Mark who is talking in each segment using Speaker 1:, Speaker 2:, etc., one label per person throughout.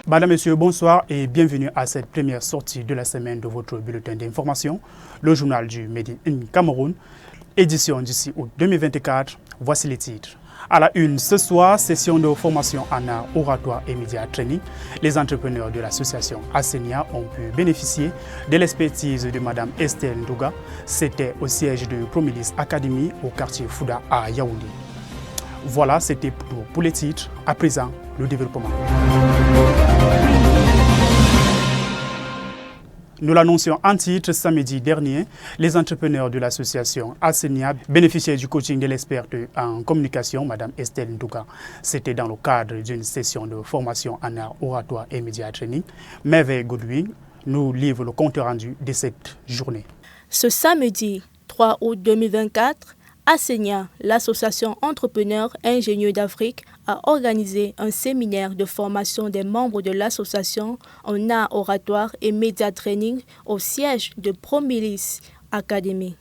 Speaker 1: Madame, Monsieur, bonsoir et bienvenue à cette première sortie de la semaine de votre bulletin d'information, le journal du Made in Cameroun, édition d'ici août 2024. Voici les titres. À la une ce soir, session de formation en art, oratoire et média training. Les entrepreneurs de l'association Asenia ont pu bénéficier de l'expertise de Madame Estelle Ndouga. C'était au siège de Promilis Academy au quartier Fouda à Yaoundé. Voilà, c'était pour les titres. À présent, le développement. Nous l'annoncions en titre samedi dernier, les entrepreneurs de l'association Asenia bénéficiaient du coaching de l'experte en communication, Mme Estelle Ndouga. C'était dans le cadre d'une session de formation en art, oratoire et média training. Merveille Godwin nous livre le compte rendu de cette journée.
Speaker 2: Ce samedi 3 août 2024, Asenia, l'association entrepreneurs ingénieurs d'Afrique, a organisé un séminaire de formation des membres de l'association en art oratoire et média training au siège de Promilis Academy.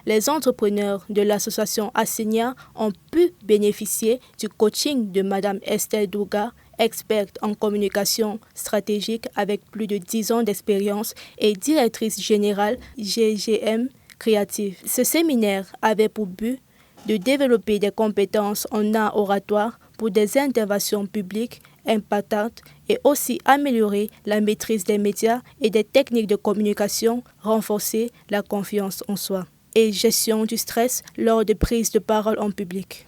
Speaker 2: Les entrepreneurs de l'association Asenia ont pu bénéficier du coaching de Mme Estelle Ndouga, experte en communication stratégique avec plus de 10 ans d'expérience et directrice générale GGM Créative. Ce séminaire avait pour but de développer des compétences en art oratoire pour des interventions publiques impactantes et aussi améliorer la maîtrise des médias et des techniques de communication, renforcer la confiance en soi et gestion du stress lors de prises de parole en public.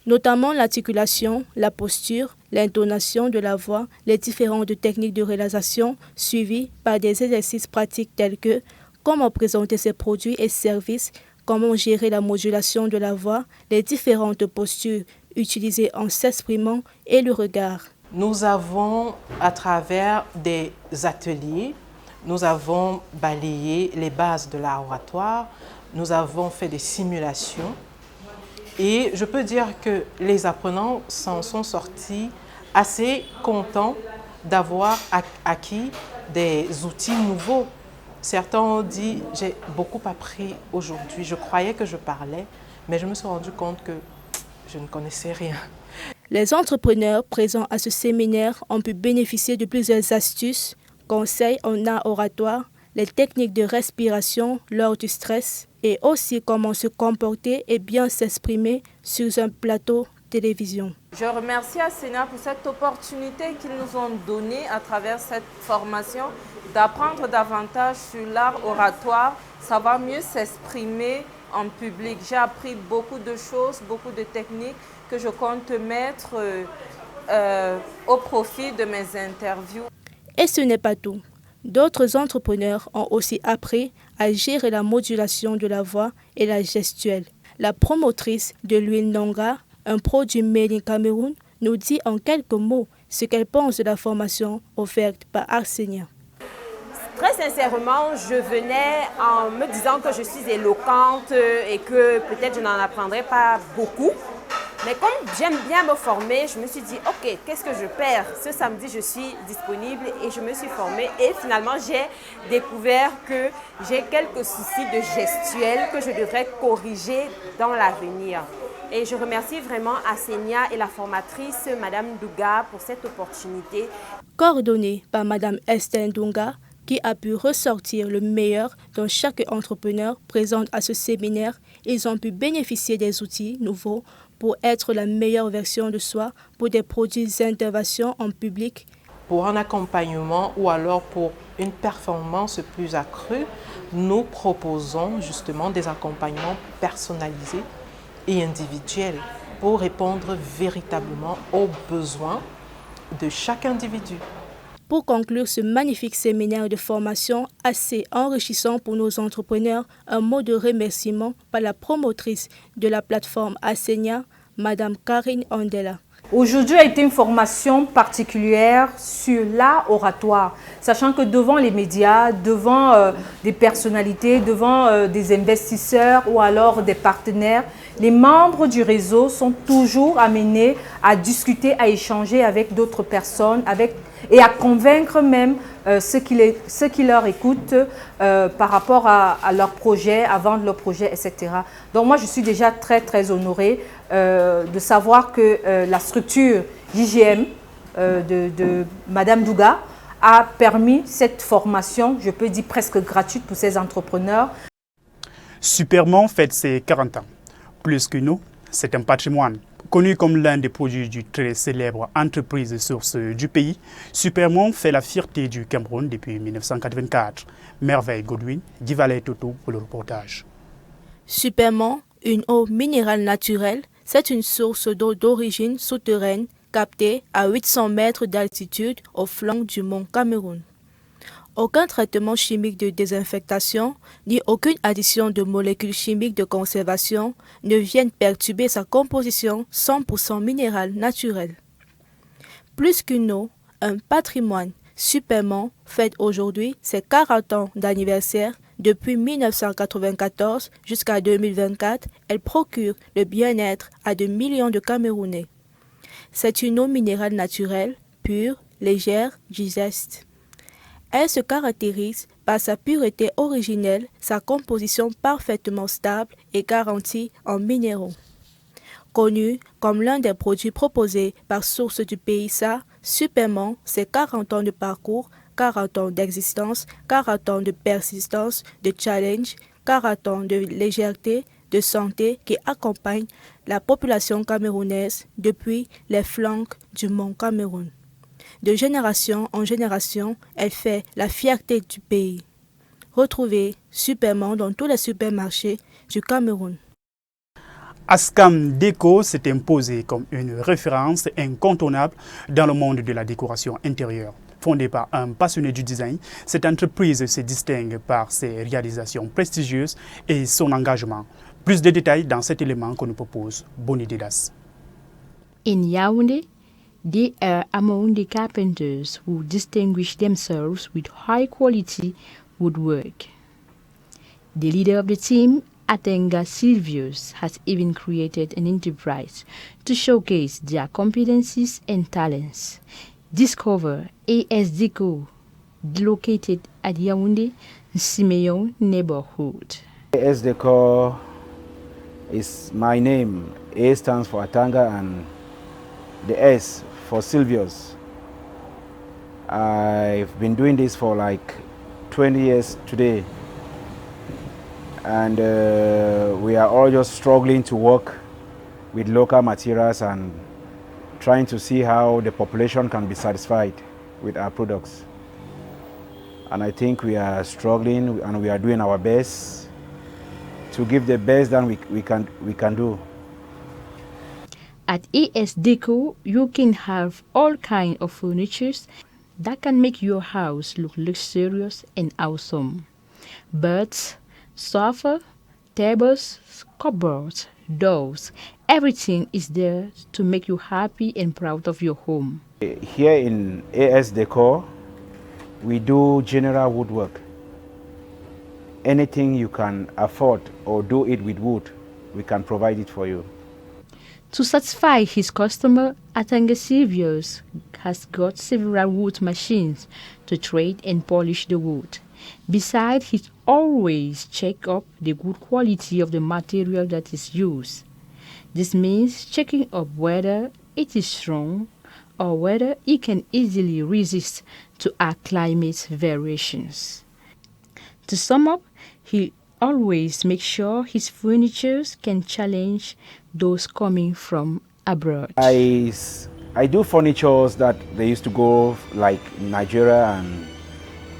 Speaker 2: Notamment l'articulation, la posture, l'intonation de la voix, les différentes techniques de réalisation suivies par des exercices pratiques tels que comment présenter ses produits et services, comment gérer la modulation de la voix, les différentes postures utilisées en s'exprimant et le regard.
Speaker 3: Nous avons, à travers des ateliers, nous avons balayé les bases de l'art oratoire, nous avons fait des simulations et je peux dire que les apprenants s'en sont sortis assez contents d'avoir acquis des outils nouveaux. Certains ont dit « j'ai beaucoup appris aujourd'hui, je croyais que je parlais, mais je me suis rendu compte que je ne connaissais rien ».
Speaker 2: Les entrepreneurs présents à ce séminaire ont pu bénéficier de plusieurs astuces, conseils en art oratoire, les techniques de respiration lors du stress et aussi comment se comporter et bien s'exprimer sur un plateau télévision.
Speaker 4: Je remercie Asenia pour cette opportunité qu'ils nous ont donnée à travers cette formation d'apprendre davantage sur l'art oratoire, savoir mieux s'exprimer en public. J'ai appris beaucoup de choses, beaucoup de techniques que je compte mettre au profit de mes interviews.
Speaker 2: Et ce n'est pas tout. D'autres entrepreneurs ont aussi appris à gérer la modulation de la voix et la gestuelle. La promotrice de l'huile Nonga, un produit made in Cameroun, nous dit en quelques mots ce qu'elle pense de la formation offerte par Asenia.
Speaker 5: Très sincèrement, je venais en me disant que je suis éloquente et que peut-être je n'en apprendrai pas beaucoup. Mais comme j'aime bien me former, je me suis dit, ok, qu'est-ce que je perds? Ce samedi, je suis disponible et je me suis formée. Et finalement, j'ai découvert que j'ai quelques soucis de gestuelle que je devrais corriger dans l'avenir. Et je remercie vraiment Asenia et la formatrice, Mme Ndouga, pour cette opportunité.
Speaker 2: Coordonnée par Mme Estelle Ndouga, qui a pu ressortir le meilleur dans chaque entrepreneur présent à ce séminaire, ils ont pu bénéficier des outils nouveaux pour être la meilleure version de soi pour des produits d'intervention en public.
Speaker 3: Pour un accompagnement ou alors pour une performance plus accrue, nous proposons justement des accompagnements personnalisés et individuels pour répondre véritablement aux besoins de chaque individu.
Speaker 2: Pour conclure ce magnifique séminaire de formation assez enrichissant pour nos entrepreneurs, un mot de remerciement par la promotrice de la plateforme Asenia, Mme Karine Andela.
Speaker 6: Aujourd'hui a été une formation particulière sur l'art oratoire, sachant que devant les médias, devant des personnalités, devant des investisseurs ou alors des partenaires, les membres du réseau sont toujours amenés à discuter, à échanger avec d'autres personnes, et à convaincre même ceux qui leur écoutent par rapport à leur projet, à vendre leur projet, etc. Donc moi, je suis déjà très, très honorée de savoir que la structure JGM de Madame Douga a permis cette formation, je peux dire presque gratuite pour ces entrepreneurs.
Speaker 1: Supermont fête ses 40 ans. Plus que nous, c'est un patrimoine. Connu comme l'un des produits du très célèbre entreprise source du pays, Supermont fait la fierté du Cameroun depuis 1984. Merveille Godwin, Divalay Toto pour le reportage.
Speaker 2: Supermont, une eau minérale naturelle, c'est une source d'eau d'origine souterraine captée à 800 mètres d'altitude au flanc du mont Cameroun. Aucun traitement chimique de désinfectation ni aucune addition de molécules chimiques de conservation ne viennent perturber sa composition 100% minérale naturelle. Plus qu'une eau, un patrimoine, Supermont fête aujourd'hui ses 40 ans d'anniversaire. Depuis 1994 jusqu'à 2024, elle procure le bien-être à de millions de Camerounais. C'est une eau minérale naturelle, pure, légère, digeste. Elle se caractérise par sa pureté originelle, sa composition parfaitement stable et garantie en minéraux. Connue comme l'un des produits proposés par Source du PISA, Supermont, c'est 40 ans de parcours, 40 ans d'existence, 40 ans de persistance, de challenge, 40 ans de légèreté, de santé qui accompagnent la population camerounaise depuis les flancs du mont Cameroun. De génération en génération, elle fait la fierté du pays. Retrouvez Supermont dans tous les supermarchés du Cameroun.
Speaker 1: Askam Déco s'est imposé comme une référence incontournable dans le monde de la décoration intérieure. Fondée par un passionné du design, cette entreprise se distingue par ses réalisations prestigieuses et son engagement. Plus de détails dans cet élément que nous propose Boni Didas.
Speaker 7: In Yaoundé, they are among the carpenters who distinguish themselves with high-quality woodwork. The leader of the team, Atenga Silvius, has even created an enterprise to showcase their competencies and talents. Discover AS Déco, located at Yaoundé, Simeon neighborhood.
Speaker 8: AS Déco is my name. A stands for Atanga and the S for Silvius. I've been doing this for like 20 years today. And we are all just struggling to work with local materials and trying to see how the population can be satisfied with our products. And I think we are struggling and we are doing our best to give the best that we can do.
Speaker 7: At AS Déco, you can have all kinds of furniture that can make your house look luxurious and awesome. Beds, sofa, tables, cupboards, doors, everything is there to make you happy and proud of your home.
Speaker 8: Here in AS Déco, we do general woodwork. Anything you can afford or do it with wood, we can provide it for you.
Speaker 7: To satisfy his customer, Atanga Silvius has got several wood machines to trade and polish the wood. Besides, he always checks up the good quality of the material that is used. This means checking up whether it is strong or whether it can easily resist to our climate variations. To sum up, he always makes sure his furniture can challenge those coming from abroad.
Speaker 8: I do furnitures that they used to go like Nigeria, and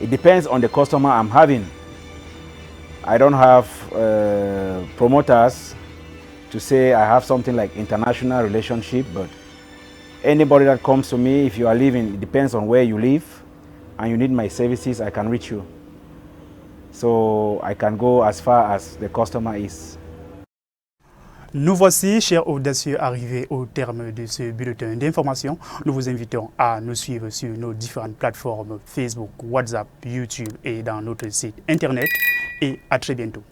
Speaker 8: it depends on the customer I'm having. I don't have promoters to say I have something like international relationship, but anybody that comes to me, if you are living, it depends on where you live and you need my services, I can reach you. So I can go as far as the customer is.
Speaker 1: Nous voici, chers audacieux, arrivés au terme de ce bulletin d'information. Nous vous invitons à nous suivre sur nos différentes plateformes Facebook, WhatsApp, YouTube et dans notre site internet. Et à très bientôt.